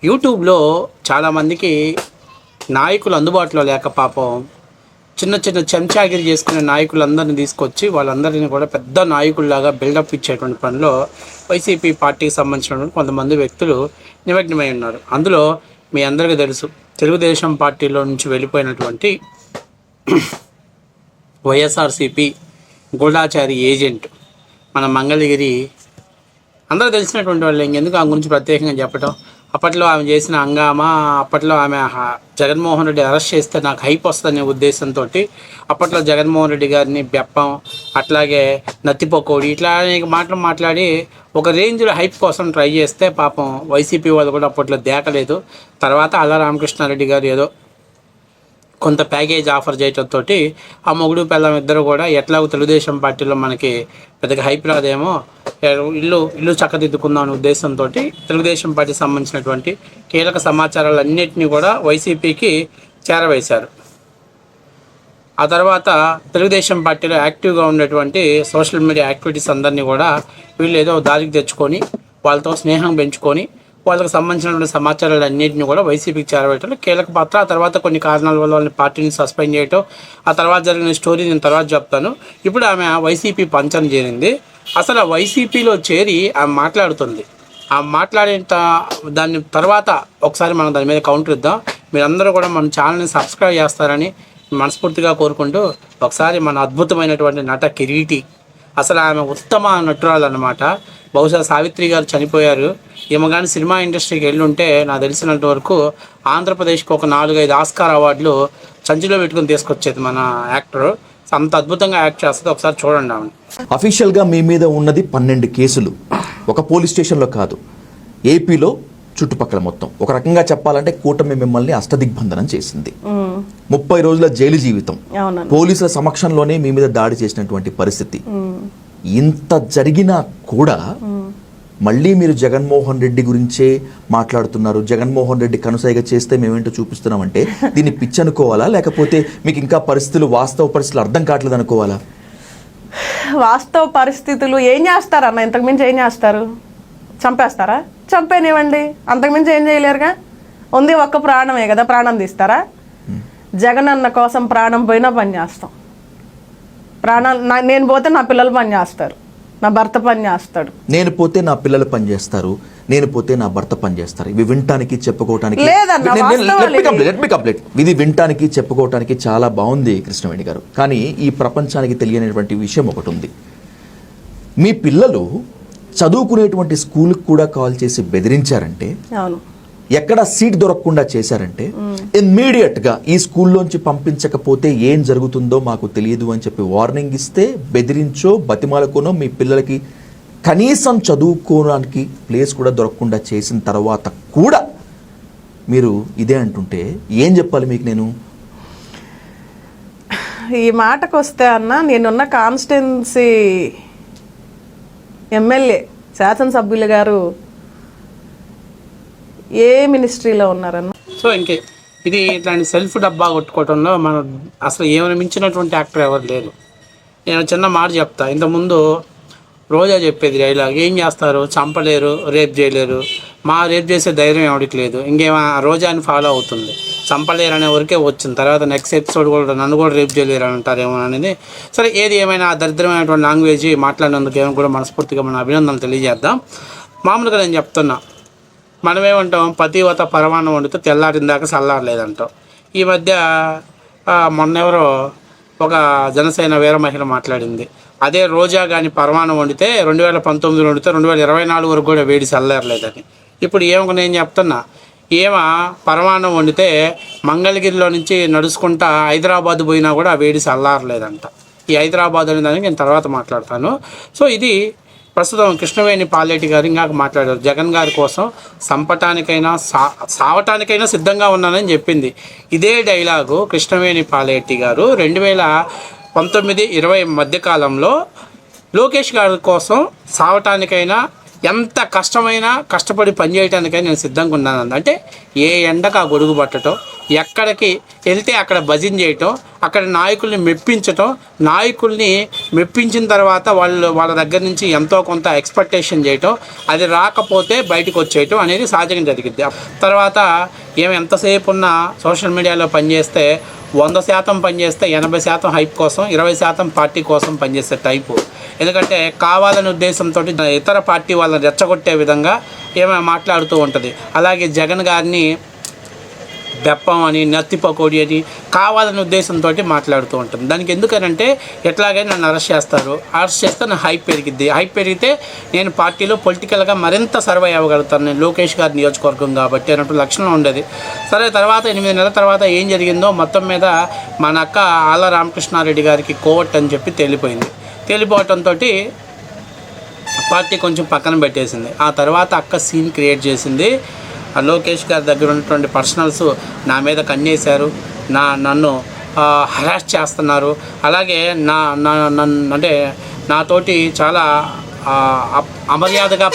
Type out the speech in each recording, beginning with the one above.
యూట్యూబ్లో చాలామందికి నాయకులు అందుబాటులో లేక పాపం చిన్న చిన్న చెంచాగిరి చేసుకునే నాయకులందరినీ తీసుకొచ్చి వాళ్ళందరినీ కూడా పెద్ద నాయకుల్లాగా బిల్డప్ ఇచ్చేటువంటి పనిలో వైసీపీ పార్టీకి సంబంధించినటువంటి కొంతమంది వ్యక్తులు నిమగ్నమై ఉన్నారు. అందులో మీ అందరికీ తెలుసు, తెలుగుదేశం పార్టీలో నుంచి వెళ్ళిపోయినటువంటి వైఎస్ఆర్సీపీ గూఢాచారి ఏజెంట్ మన మంగళగిరి అందరూ తెలిసినటువంటి వాళ్ళు. ఇంకెందుకు ఆమె గురించి ప్రత్యేకంగా చెప్పటం. అప్పట్లో ఆమె చేసిన హంగామా, అప్పట్లో ఆమె జగన్మోహన్ రెడ్డి అరెస్ట్ చేస్తే నాకు హైప్ వస్తుందనే ఉద్దేశంతో అప్పట్లో జగన్మోహన్ రెడ్డి గారిని బెప్పం, అట్లాగే నత్తిపోకోడి ఇట్లా అనేక మాటలు మాట్లాడి ఒక రేంజ్లో హైప్ కోసం ట్రై చేస్తే పాపం వైసీపీ వాళ్ళు కూడా అప్పట్లో దేకలేదు. తర్వాత అల్లా రామకృష్ణారెడ్డి గారు ఏదో కొంత ప్యాకేజ్ ఆఫర్ చేయడంతో ఆ మొగుడు పిల్లం ఇద్దరు కూడా ఎట్లాగో తెలుగుదేశం పార్టీలో మనకి పెద్దగా హైప్ రాదేమో, ఇల్లు చక్కదిద్దుకుందాం అనే ఉద్దేశంతో తెలుగుదేశం పార్టీకి సంబంధించినటువంటి కీలక సమాచారాలన్నింటినీ కూడా వైసీపీకి చేరవేశారు. ఆ తర్వాత తెలుగుదేశం పార్టీలో యాక్టివ్గా ఉండేటువంటి సోషల్ మీడియా యాక్టివిటీస్ అందరినీ కూడా వీళ్ళు ఏదో దారికి తెచ్చుకొని వాళ్ళతో స్నేహం పెంచుకొని వాళ్ళకి సంబంధించినటువంటి సమాచారాలు అన్నింటినీ కూడా వైసీపీకి చేరవేయటంలో కీలక పాత్ర. ఆ తర్వాత కొన్ని కారణాల వల్ల వాళ్ళని పార్టీని సస్పెండ్ చేయటం, ఆ తర్వాత జరిగిన స్టోరీ నేను తర్వాత చెప్తాను. ఇప్పుడు ఆమె వైసీపీ పంచం చేరింది. అసలు ఆ వైసీపీలో చేరి ఆమె మాట్లాడుతుంది. ఆ మాట్లాడేంత దాని తర్వాత ఒకసారి మనం దాని మీద కౌంటర్ ఇద్దాం. మీరందరూ కూడా మన ఛానల్ని సబ్స్క్రైబ్ చేస్తారని మనస్ఫూర్తిగా కోరుకుంటూ ఒకసారి మన అద్భుతమైనటువంటి నట కిరీటి, అసలు ఆమె ఉత్తమ నటురాలు అన్నమాట. బహుశా సావిత్రి గారు చనిపోయారు. ఈమె కానీ సినిమా ఇండస్ట్రీకి వెళ్ళి ఉంటే నాకు తెలిసినంత వరకు ఆంధ్రప్రదేశ్కి ఒక 4-5 ఆస్కార్ అవార్డులు సంచిలో పెట్టుకుని తీసుకొచ్చేది మన యాక్టర్. అంత అద్భుతంగా యాక్ట్ చేస్తుంది. ఒకసారి చూడండి ఆమె. అఫీషియల్గా మీ మీద ఉన్నది 12 కేసులు. ఒక పోలీస్ స్టేషన్లో కాదు, ఏపీలో చుట్టుపక్కల మొత్తం. ఒక రకంగా చెప్పాలంటే కూటమి మిమ్మల్ని అష్టదిగ్బంధనం చేసింది. 30 రోజుల జైలు జీవితం, పోలీసుల సమక్షంలోనే మీ మీద దాడి చేసినటువంటి పరిస్థితి. ఇంత జరిగినా కూడా మళ్ళీ మీరు జగన్మోహన్ రెడ్డి గురించే మాట్లాడుతున్నారు. జగన్మోహన్ రెడ్డి కనుసైగ చేస్తే మేమేంటో చూపిస్తున్నామంటే దీన్ని పిచ్చి అనుకోవాలా, లేకపోతే మీకు ఇంకా వాస్తవ పరిస్థితులు అర్థం కావట్లేదు అనుకోవాలా? వాస్తవ పరిస్థితులు ఏం చేస్తారు అన్న? ఇంతకుమించి ఏం చేస్తారు? చంపేస్తారా? చంపేనివ్వండి, అంతకుమించి ఏం చేయలేరుగా. ఉంది ఒక్క ప్రాణమే కదా, ప్రాణం తీస్తారా? జగన్ అన్న కోసం ప్రాణం పోయినా పని చేస్తాం. నేను పోతే నా పిల్లలు పని చేస్తారు, నా భర్త పని చేస్తాడు. నేను పోతే నా పిల్లలు పని చేస్తారు, నేను పోతే నా భర్త పని చేస్తారు. ఇవి వినటానికి చెప్పుకోవటానికి ఇది వినటానికి చెప్పుకోవటానికి చాలా బాగుంది కృష్ణవేణి గారు. కానీ ఈ ప్రపంచానికి తెలియనటువంటి విషయం ఒకటి ఉంది. మీ పిల్లలు చదువుకునేటువంటి స్కూల్కి కూడా కాల్ చేసి బెదిరించారంటే, ఎక్కడ సీట్ దొరకకుండా చేశారంటే, ఇమ్మీడియట్గా ఈ స్కూల్లోంచి పంపించకపోతే ఏం జరుగుతుందో మాకు తెలియదు అని చెప్పి వార్నింగ్ ఇస్తే, బెదిరించో బతిమాలకోనో మీ పిల్లలకి కనీసం చదువుకోవడానికి ప్లేస్ కూడా దొరకకుండా చేసిన తర్వాత కూడా మీరు ఇదే అంటుంటే ఏం చెప్పాలి మీకు నేను? ఈ మాటకు వస్తే అన్న, నేనున్న కాన్స్టిట్యున్సీ ఎమ్మెల్యే శాసనసభ్యులు గారు ఏ మినిస్ట్రీలో ఉన్నారన్న? సో ఇంకే ఇది ఇట్లాంటి సెల్ఫ్ డబ్బా కొట్టుకోవడంలో మనం అసలు ఏమైనా మించినటువంటి యాక్టర్ ఎవరు లేరు. నేను చిన్న మాట చెప్తా. ఇంతకుముందు రోజా చెప్పేది డైలాగ్, ఏం చేస్తారు, చంపలేరు, రేప్ చేయలేరు, మా రేప్ చేసే ధైర్యం ఎవరికి లేదు, ఇంకేమో రోజాని ఫాలో అవుతుంది. చంపలేరు అనే వరకే వచ్చింది. తర్వాత నెక్స్ట్ ఎపిసోడ్ కూడా నన్ను కూడా రేప్ చేయలేరు అని అంటారేమో అనేది. సరే, ఏది ఏమైనా ఆ దరిద్రమైనటువంటి లాంగ్వేజ్ మాట్లాడినందుకు ఏమో కూడా మనస్ఫూర్తిగా మన అభినందనలు తెలియజేద్దాం. మామూలుగా నేను చెప్తున్నా, మనమేమంటాం, పతివత పరమాన్నం వండితే తెల్లారిన దాకా చల్లారలేదంటాం. ఈ మధ్య మొన్నెవరో ఒక జనసేన వీర మహిళ మాట్లాడింది, అదే రోజా కానీ పరమాన్నం వండితే 2019 వండితే 2024 వరకు కూడా వేడి చల్లారలేదని. ఇప్పుడు ఏమో నేను చెప్తున్నా, పరమాన్నం వండితే మంగళగిరిలో నుంచి నడుచుకుంటా హైదరాబాద్ పోయినా కూడా ఆ వేడి చల్లారలేదంట. ఈ హైదరాబాద్ అనే దానికి నేను తర్వాత మాట్లాడతాను. సో ఇది ప్రస్తుతం కృష్ణవేణి పాలేటి గారు ఇంకాక మాట్లాడారు. జగన్ గారి కోసం చంపటానికైనా సావటానికైనా సిద్ధంగా ఉన్నానని చెప్పింది. ఇదే డైలాగు కృష్ణవేణి పాలేటి గారు 2019-20 మధ్యకాలంలో లోకేష్ గారి కోసం సావటానికైనా, ఎంత కష్టమైనా కష్టపడి పనిచేయటానికైనా నేను సిద్ధంగా ఉన్నాను. అంటే ఏ ఎండకు ఆ గొడుగు పట్టడం, ఎక్కడికి వెళ్తే అక్కడ భజన చేయటం, అక్కడ నాయకుల్ని మెప్పించటం, నాయకుల్ని మెప్పించిన తర్వాత వాళ్ళ దగ్గర నుంచి ఎంతో కొంత ఎక్స్పెక్టేషన్ చేయటం, అది రాకపోతే బయటకు వచ్చేయటం అనేది సహజంగా జరిగింది. తర్వాత ఎంతసేపు ఉన్న సోషల్ మీడియాలో పనిచేస్తే 100% పనిచేస్తే 80% హైప్ కోసం, 20% పార్టీ కోసం పనిచేసే టైపు. ఎందుకంటే కావాలనే ఉద్దేశంతో ఇతర పార్టీ వాళ్ళని రెచ్చగొట్టే విధంగా మాట్లాడుతూ ఉంటుంది. అలాగే జగన్ గారిని బెప్పం అని, నత్తి పకోడి అని కావాలనే ఉద్దేశంతో మాట్లాడుతూ ఉంటుంది. దానికి ఎందుకనంటే ఎట్లాగైనా నన్ను అరెస్ట్ చేస్తారు, అరెస్ట్ చేస్తే నా హైప్ పెరిగిద్ది, హైప్ పెరిగితే నేను పార్టీలో పొలిటికల్గా మరింత సర్వే అవ్వగలుగుతాను, నేను లోకేష్ గారి నియోజకవర్గం కాబట్టి అన్నట్టు లక్షణం ఉండేది. సరే, తర్వాత 8 నెలల తర్వాత ఏం జరిగిందో మొత్తం మీద మన అక్క ఆళ్ళ రామకృష్ణారెడ్డి గారికి కోవట్ అని చెప్పి తేలిపోవటంతో పార్టీ కొంచెం పక్కన పెట్టేసింది. ఆ తర్వాత అక్క సీన్ క్రియేట్ చేసింది. లోకేష్ గారి దగ్గర ఉన్నటువంటి పర్సనల్స్ నా మీద కన్నేశారు, నన్ను హరాస్ చేస్తున్నారు, అలాగే అంటే నాతోటి చాలా అమర్యాదగా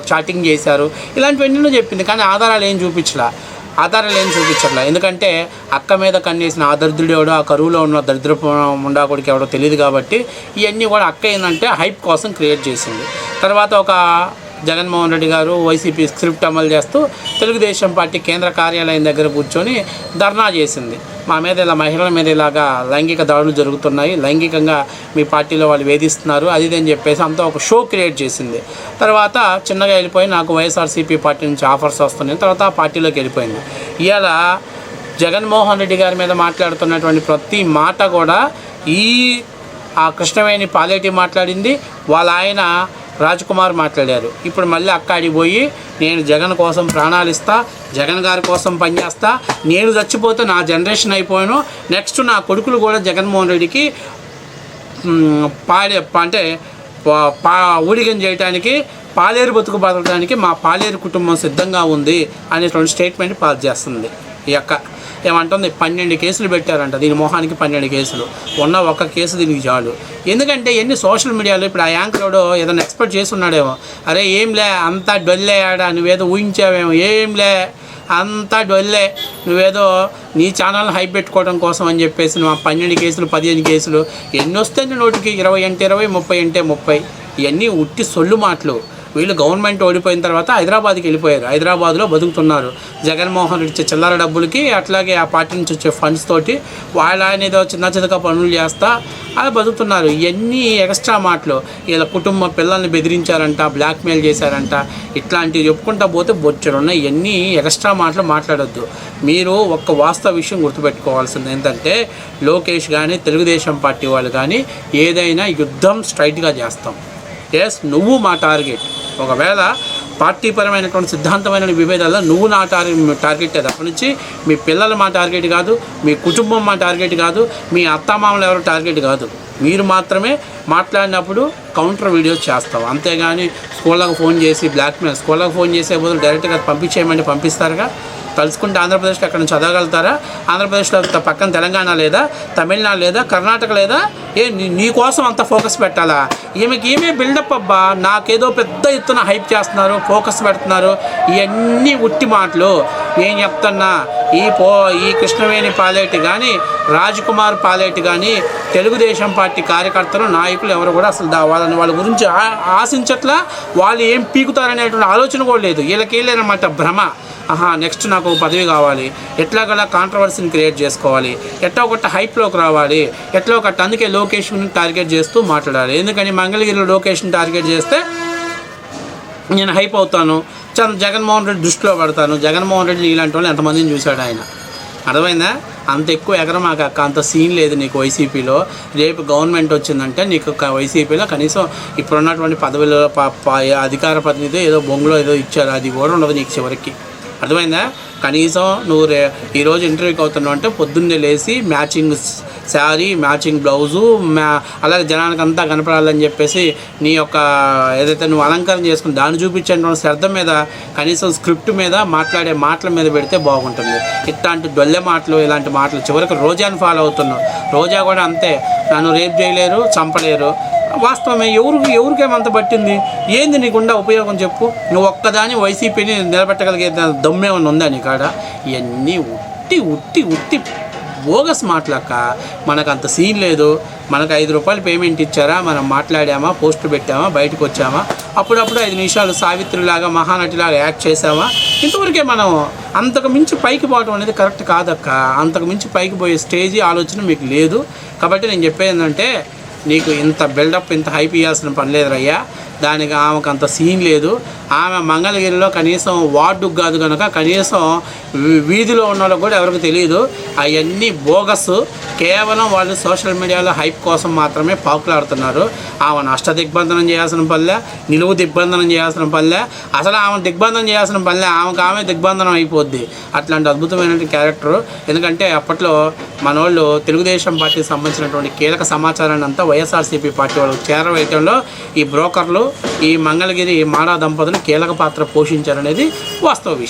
చాటింగ్ చేశారు, ఇలాంటివన్నీ చెప్పింది. కానీ ఆధారాలు ఏం చూపించట్లా. ఎందుకంటే అక్క మీద కన్నేసిన ఆ దరిద్రుడు ఎవడో, ఆ కరువులో ఉన్న దరిద్రపు ఉండాకొడికి ఎవడో తెలియదు కాబట్టి ఇవన్నీ కూడా అక్క ఏంటంటే హైప్ కోసం క్రియేట్ చేసింది. తర్వాత ఒక జగన్మోహన్ రెడ్డి గారు వైసీపీ స్క్రిప్ట్ అమలు చేస్తూ తెలుగుదేశం పార్టీ కేంద్ర కార్యాలయం దగ్గర కూర్చొని ధర్నా చేసింది. మా మీద ఇలా మహిళల మీద ఇలాగా లైంగిక దాడులు జరుగుతున్నాయి, లైంగికంగా మీ పార్టీలో వాళ్ళు వేధిస్తున్నారు, అది అని చెప్పేసి అంతా ఒక షో క్రియేట్ చేసింది. తర్వాత చిన్నగా వెళ్ళిపోయి నాకు వైఎస్ఆర్సీపీ పార్టీ నుంచి ఆఫర్స్ వస్తున్నాయి, తర్వాత ఆ పార్టీలోకి వెళ్ళిపోయింది. ఇవాళ జగన్మోహన్ రెడ్డి గారి మీద మాట్లాడుతున్నటువంటి ప్రతి మాట కూడా ఆ కృష్ణవేణి పాలేటి మాట్లాడింది, వాళ్ళ ఆయన రాజ్కుమార్ మాట్లాడారు. ఇప్పుడు మళ్ళీ అక్కడికి పోయి నేను జగన్ కోసం ప్రాణాలు ఇస్తా, జగన్ గారి కోసం పనిచేస్తా, నేను చచ్చిపోతే నా జనరేషన్ అయిపోయాను, నెక్స్ట్ నా కొడుకులు కూడా జగన్మోహన్ రెడ్డికి ఊడిగం చేయడానికి, పాలేరు బతుకు బతకడానికి మా పాలేరు కుటుంబం సిద్ధంగా ఉంది అనేటువంటి స్టేట్మెంట్ పాస్ చేస్తుంది. ఈ అక్క ఏమంటుంది, 12 కేసులు పెట్టారంట, దీని మొహానికి 12 కేసులు, ఉన్న ఒక్క కేసు దీనికి చాలు. ఎందుకంటే ఎన్ని సోషల్ మీడియాలో ఇప్పుడు ఆ యాంకరోడు ఏదైనా ఎక్స్పెక్ట్ చేసి ఉన్నాడేమో, అరే ఏంలే అంతా డొల్లే ఆడా, నువ్వేదో ఊహించావేమో, ఏంలే అంతా డొల్లే, నువ్వేదో నీ ఛానల్ని హైప్ పెట్టుకోవడం కోసం అని చెప్పేసి నువ్వు 12 కేసులు 15 కేసులు ఎన్ని వస్తాయి నోటికి, 20 అంటే 20, 30 అంటే 30, ఇవన్నీ ఉట్టి సొల్లు మాటలు. వీళ్ళు గవర్నమెంట్ ఓడిపోయిన తర్వాత హైదరాబాద్కి వెళ్ళిపోయారు, హైదరాబాద్లో బతుకుతున్నారు. జగన్మోహన్ రెడ్డి ఇచ్చే చిల్లర డబ్బులకి, అట్లాగే ఆ పార్టీ నుంచి వచ్చే ఫండ్స్ తోటి వాళ్ళ ఆయన ఏదో చిన్న పనులు చేస్తా అలా బతుకుతున్నారు. ఇవన్నీ ఎక్స్ట్రా మాటలు. వీళ్ళ కుటుంబ పిల్లల్ని బెదిరించారంట, బ్లాక్మెయిల్ చేశారంట, ఇట్లాంటివి చెప్పుకుంటా పోతే బొచ్చెడున్నాయి. ఇవన్నీ ఎక్స్ట్రా మాటలు మాట్లాడొద్దు. మీరు ఒక్క వాస్తవ విషయం గుర్తుపెట్టుకోవాల్సింది ఏంటంటే, లోకేష్ కానీ తెలుగుదేశం పార్టీ వాళ్ళు కానీ ఏదైనా యుద్ధం స్ట్రైట్గా చేస్తాం. నువ్వు మా టార్గెట్. ఒకవేళ పార్టీ పరమైనటువంటి సిద్ధాంతమైన విభేదాల్లో నువ్వు నా టార్గెట్ తప్ప నుంచి మీ పిల్లలు మా టార్గెట్ కాదు, మీ కుటుంబం మా టార్గెట్ కాదు, మీ అత్తామామలు ఎవరు టార్గెట్ కాదు. మీరు మాత్రమే మాట్లాడినప్పుడు కౌంటర్ వీడియోస్ చేస్తాం, అంతేగాని స్కూళ్ళకు ఫోన్ చేసి బ్లాక్మెయిల్. స్కూళ్ళకు ఫోన్ చేసే బదులు డైరెక్ట్గా పంపించేయమంటే పంపిస్తారుగా. తలుచుకుంటే ఆంధ్రప్రదేశ్లో అక్కడ నుంచి చదవగలుగుతారా? ఆంధ్రప్రదేశ్లో పక్కన తెలంగాణ లేదా, తమిళనాడు లేదా, కర్ణాటక లేదా? నీ కోసం అంత ఫోకస్ పెట్టాలా? ఏమే బిల్డప్ అబ్బా, నాకేదో పెద్ద ఎత్తున హైప్ చేస్తున్నారు, ఫోకస్ పెడుతున్నారు, ఇవన్నీ ఉట్టి మాటలు. నేను చెప్తున్నా, ఈ కృష్ణవేణి పాలేటి కానీ, రాజ్కుమార్ పాలేటి కానీ, తెలుగుదేశం పార్టీ కార్యకర్తలు, నాయకులు ఎవరు కూడా అసలు వాళ్ళ గురించి ఆశించట్లా. వాళ్ళు ఏం పీకుతారనేటువంటి ఆలోచన కూడా లేదు. వీళ్ళకేలేనమాట భ్రమ. నెక్స్ట్ నాకు పదవి కావాలి, ఎట్లాగలా కాంట్రవర్సీని క్రియేట్ చేసుకోవాలి, ఎట్లా ఒకటి హైప్లోకి రావాలి, ఎట్లా ఒకటి. అందుకే లోకేష్ని టార్గెట్ చేస్తూ మాట్లాడాలి. ఎందుకని మంగళగిరిలో లోకేష్ని టార్గెట్ చేస్తే నేను హైప్ అవుతాను, జగన్మోహన్ రెడ్డి దృష్టిలో పడతాను. జగన్మోహన్ రెడ్డి ఇలాంటి వాళ్ళు ఎంతమందిని చూశాడు ఆయన, అర్థమైందా? అంత ఎక్కువ ఎగరమాక అక్క, అంత సీన్ లేదు నీకు వైసీపీలో. రేపు గవర్నమెంట్ వచ్చిందంటే నీకు వైసీపీలో కనీసం ఇప్పుడున్నటువంటి పదవిలో అధికార ప్రతినిధి ఏదో బొంగులో ఏదో ఇచ్చారు, అది కూడా ఉండదు నీకు చివరికి, అర్థమైందా? కనీసం నువ్వు ఈరోజు ఇంటర్వ్యూకి అవుతున్నావు అంటే పొద్దున్నే లేచి మ్యాచింగ్ శారీ, మ్యాచింగ్ బ్లౌజు, అలాగే జనానికి అంతా కనపడాలని చెప్పేసి నీ యొక్క ఏదైతే నువ్వు అలంకరణ చేసుకుని దాన్ని చూపించేటువంటి శ్రద్ధ మీద, కనీసం స్క్రిప్ట్ మీద, మాట్లాడే మాటల మీద పెడితే బాగుంటుంది. ఇట్లాంటి డొల్లె మాటలు, ఇలాంటి మాటలు చివరికి రోజాని ఫాలో అవుతున్నావు. రోజా కూడా అంతే, నన్ను రేప్ చేయలేరు, చంపలేరు. వాస్తవమే, ఎవరికేమంత పట్టింది? ఏంది నీకుండా ఉపయోగం చెప్పు? నువ్వు ఒక్కదాని వైసీపీని నిలబెట్టగలిగే దమ్మేమన్నా ఉందా నీ కాడ? ఇవన్నీ ఉట్టి ఉట్టి ఉట్టి బోగస్ మాట్లాక. మనకు అంత సీన్ లేదు. మనకు 5 రూపాయలు పేమెంట్ ఇచ్చారా, మనం మాట్లాడామా, పోస్ట్ పెట్టామా, బయటకు వచ్చామా, అప్పుడప్పుడు 5 నిమిషాలు సావిత్రిలాగా మహానటిలాగా యాక్ట్ చేసామా, ఇంతవరకే. మనం అంతకు మించి పైకి పోవడం అనేది కరెక్ట్ కాదక్క. అంతకు మించి పైకి పోయే స్టేజీ ఆలోచన మీకు లేదు. కాబట్టి నేను చెప్పేది ఏంటంటే, నీకు ఇంత బిల్డప్, ఇంత హైప్ ఇవ్వాల్సిన పని లేదురయ్యా. దానికి ఆమెకు అంత సీన్ లేదు. ఆమె మంగళగిరిలో కనీసం వార్డుకు కాదు కనుక కనీసం వీధిలో ఉన్న వాళ్ళకి కూడా ఎవరికి తెలియదు. అవన్నీ బోగస్. కేవలం వాళ్ళు సోషల్ మీడియాలో హైప్ కోసం మాత్రమే పాకులాడుతున్నారు. ఆమెను అష్టదిగ్బంధనం చేయాల్సిన పనిలే, నిలువు దిగ్బంధనం చేయాల్సిన పనిలే, అసలు ఆమెను దిగ్బంధనం చేయాల్సిన పనిలే, ఆమె దిగ్బంధనం అయిపోద్ది. అట్లాంటి అద్భుతమైన క్యారెక్టరు. ఎందుకంటే అప్పట్లో మనోళ్ళు తెలుగుదేశం పార్టీకి సంబంధించినటువంటి కీలక సమాచారాన్ని అంతా వైఎస్ఆర్సీపీ పార్టీ వాళ్ళు చేరవేయటంలో ఈ బ్రోకర్లు, ఈ మంగళగిరి మాడా దంపతులు కీలక పాత్ర పోషించారనేది వాస్తవ విషయం.